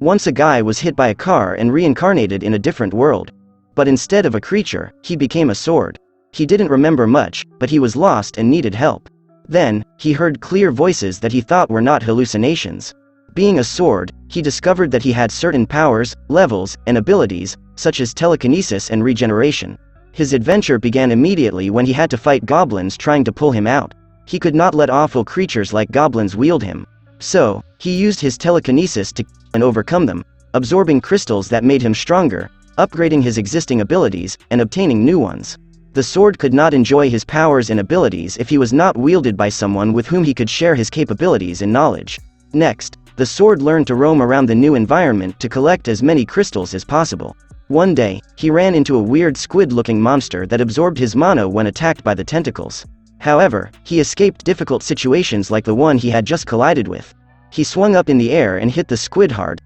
Once a guy was hit by a car and reincarnated in a different world. But instead of a creature, he became a sword. He didn't remember much, but he was lost and needed help. Then, he heard clear voices that he thought were not hallucinations. Being a sword, he discovered that he had certain powers, levels, and abilities, such as telekinesis and regeneration. His adventure began immediately when he had to fight goblins trying to pull him out. He could not let awful creatures like goblins wield him. So, he used his telekinesis to and overcome them, absorbing crystals that made him stronger, upgrading his existing abilities, and obtaining new ones. The sword could not enjoy his powers and abilities if he was not wielded by someone with whom he could share his capabilities and knowledge. Next, the sword learned to roam around the new environment to collect as many crystals as possible. One day, he ran into a weird squid-looking monster that absorbed his mana when attacked by the tentacles. However, he escaped difficult situations like the one he had just collided with. He swung up in the air and hit the squid hard,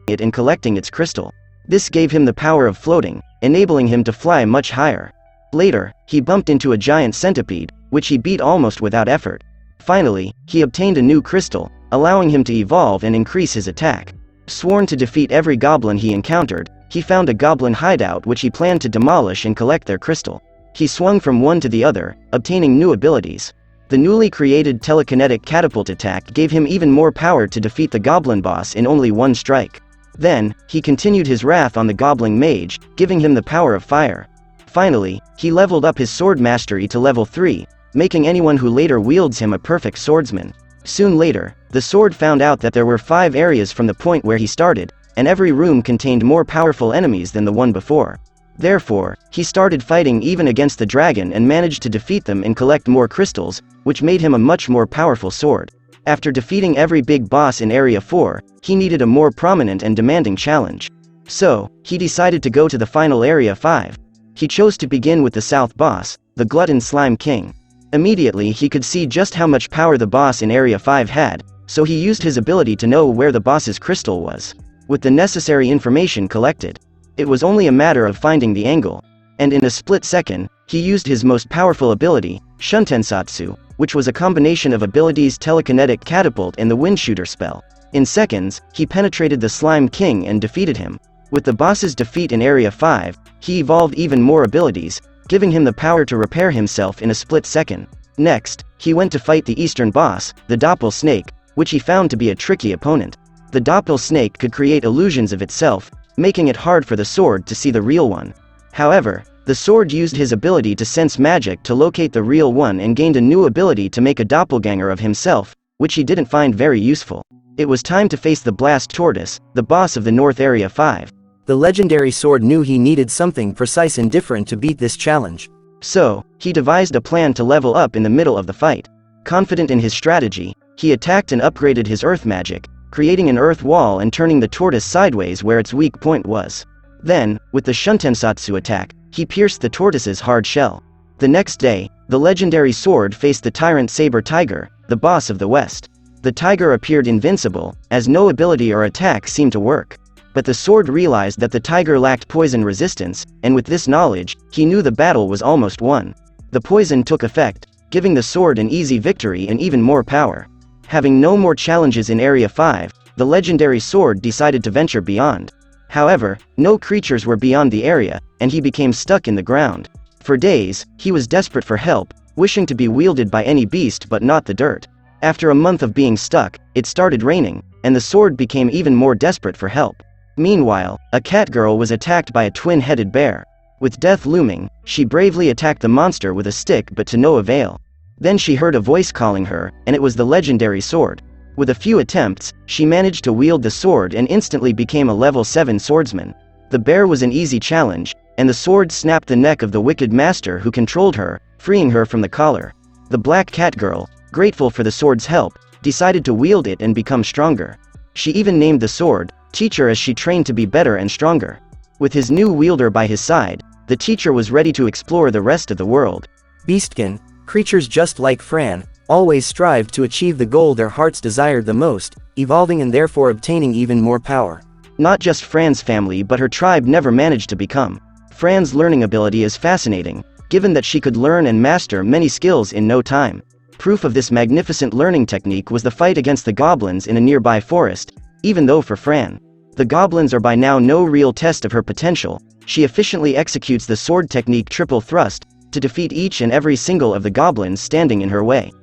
it and collecting its crystal. This gave him the power of floating, enabling him to fly much higher. Later, he bumped into a giant centipede, which he beat almost without effort. Finally, he obtained a new crystal, allowing him to evolve and increase his attack. Sworn to defeat every goblin he encountered, he found a goblin hideout which he planned to demolish and collect their crystal. He swung from one to the other, obtaining new abilities. The newly created telekinetic catapult attack gave him even more power to defeat the goblin boss in only one strike. Then, he continued his wrath on the goblin mage, giving him the power of fire. Finally, he leveled up his sword mastery to level 3, making anyone who later wields him a perfect swordsman. Soon later, the sword found out that there were 5 areas from the point where he started, and every room contained more powerful enemies than the one before. Therefore, he started fighting even against the dragon and managed to defeat them and collect more crystals, which made him a much more powerful sword. After defeating every big boss in Area 4, he needed a more prominent and demanding challenge. So, he decided to go to the final Area 5. He chose to begin with the South boss, the Glutton Slime King. Immediately he could see just how much power the boss in Area 5 had, so he used his ability to know where the boss's crystal was. With the necessary information collected, it was only a matter of finding the angle. And in a split second, he used his most powerful ability, Shuntensatsu, which was a combination of abilities telekinetic catapult and the windshooter spell. In seconds, he penetrated the Slime King and defeated him. With the boss's defeat in Area 5, he evolved even more abilities, giving him the power to repair himself in a split second. Next, he went to fight the eastern boss, the Doppel Snake, which he found to be a tricky opponent. The Doppel Snake could create illusions of itself, making it hard for the sword to see the real one. However, the sword used his ability to sense magic to locate the real one and gained a new ability to make a doppelganger of himself, which he didn't find very useful. It was time to face the Blast Tortoise, the boss of the North Area 5. The legendary sword knew he needed something precise and different to beat this challenge. So, he devised a plan to level up in the middle of the fight. Confident in his strategy, he attacked and upgraded his earth magic, creating an earth wall and turning the tortoise sideways where its weak point was. Then, with the Shuntensatsu attack, he pierced the tortoise's hard shell. The next day, the legendary sword faced the tyrant Saber Tiger, the boss of the West. The tiger appeared invincible, as no ability or attack seemed to work. But the sword realized that the tiger lacked poison resistance, and with this knowledge, he knew the battle was almost won. The poison took effect, giving the sword an easy victory and even more power. Having no more challenges in Area 5, the legendary sword decided to venture beyond. However, no creatures were beyond the area, and he became stuck in the ground. For days, he was desperate for help, wishing to be wielded by any beast but not the dirt. After a month of being stuck, it started raining, and the sword became even more desperate for help. Meanwhile, a cat girl was attacked by a twin-headed bear. With death looming, she bravely attacked the monster with a stick but to no avail. Then she heard a voice calling her, and it was the legendary sword. With a few attempts, she managed to wield the sword and instantly became a level 7 swordsman. The bear was an easy challenge, and the sword snapped the neck of the wicked master who controlled her, freeing her from the collar. The black cat girl, grateful for the sword's help, decided to wield it and become stronger. She even named the sword Teacher as she trained to be better and stronger. With his new wielder by his side, the teacher was ready to explore the rest of the world. Beastkin, creatures just like Fran, always strived to achieve the goal their hearts desired the most, evolving and therefore obtaining even more power. Not just Fran's family but her tribe never managed to become. Fran's learning ability is fascinating, given that she could learn and master many skills in no time. Proof of this magnificent learning technique was the fight against the goblins in a nearby forest, even though for Fran, The goblins are by now no real test of her potential. She efficiently executes the sword technique triple thrust to defeat each and every single of the goblins standing in her way.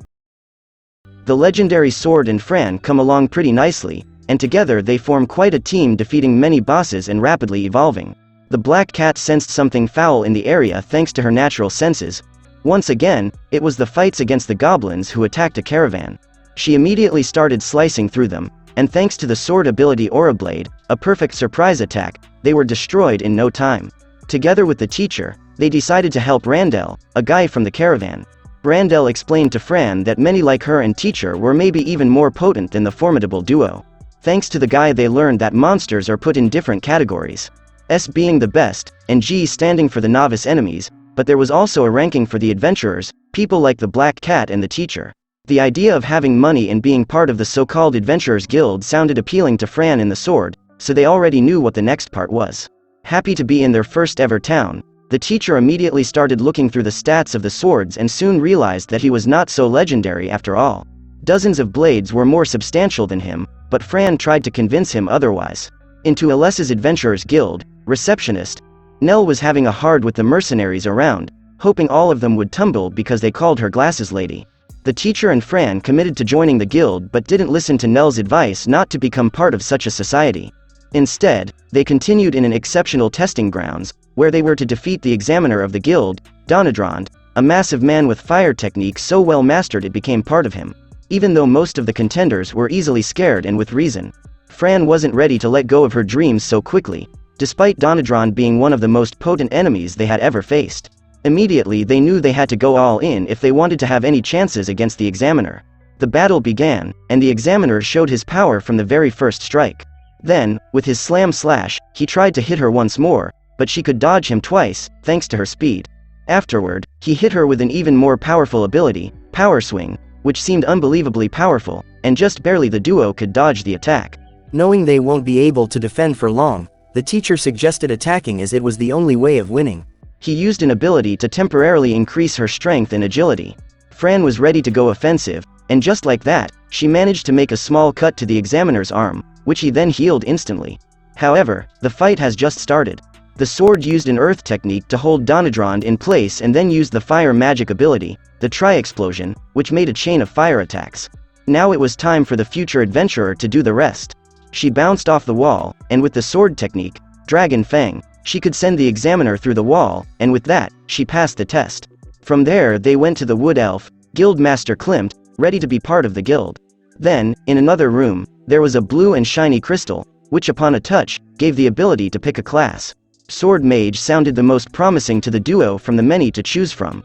The legendary sword and Fran come along pretty nicely, and together they form quite a team, defeating many bosses and rapidly evolving. The black cat sensed something foul in the area thanks to her natural senses. Once again, it was the fights against the goblins who attacked a caravan. She immediately started slicing through them, and thanks to the sword ability Aura Blade, a perfect surprise attack, they were destroyed in no time. Together with the teacher, they decided to help Randell, a guy from the caravan. Randell explained to Fran that many like her and teacher were maybe even more potent than the formidable duo. Thanks to the guy, they learned that monsters are put in different categories. S being the best, and G standing for the novice enemies, but there was also a ranking for the adventurers, people like the Black Cat and the teacher. The idea of having money and being part of the so-called Adventurers Guild sounded appealing to Fran and the sword, so they already knew what the next part was. Happy to be in their first ever town, the teacher immediately started looking through the stats of the swords and soon realized that he was not so legendary after all. Dozens of blades were more substantial than him, but Fran tried to convince him otherwise. Into Alessa's Adventurers Guild, receptionist, Nell was having a hard with the mercenaries around, hoping all of them would tumble because they called her Glasses Lady. The teacher and Fran committed to joining the guild but didn't listen to Nell's advice not to become part of such a society. Instead, they continued in an exceptional testing grounds, where they were to defeat the examiner of the guild, Donodrond, a massive man with fire technique so well mastered it became part of him. Even though most of the contenders were easily scared, and with reason, Fran wasn't ready to let go of her dreams so quickly, despite Donodrond being one of the most potent enemies they had ever faced. Immediately they knew they had to go all in if they wanted to have any chances against the examiner. The battle began, and the examiner showed his power from the very first strike. Then, with his slam slash, he tried to hit her once more, but she could dodge him twice, thanks to her speed. Afterward, he hit her with an even more powerful ability, Power Swing, which seemed unbelievably powerful, and just barely the duo could dodge the attack. Knowing they won't be able to defend for long, the teacher suggested attacking as it was the only way of winning. He used an ability to temporarily increase her strength and agility. Fran was ready to go offensive, and just like that, she managed to make a small cut to the examiner's arm, which he then healed instantly. However, the fight has just started. The sword used an earth technique to hold Donodrond in place and then used the fire magic ability, the Tri-Explosion, which made a chain of fire attacks. Now it was time for the future adventurer to do the rest. She bounced off the wall, and with the sword technique, Dragon Fang, she could send the examiner through the wall, and with that, she passed the test. From there they went to the Wood Elf, Guild Master Klimt, ready to be part of the guild. Then, in another room, there was a blue and shiny crystal, which upon a touch, gave the ability to pick a class. Sword Mage sounded the most promising to the duo from the many to choose from.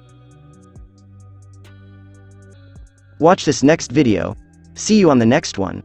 Watch this next video. See you on the next one.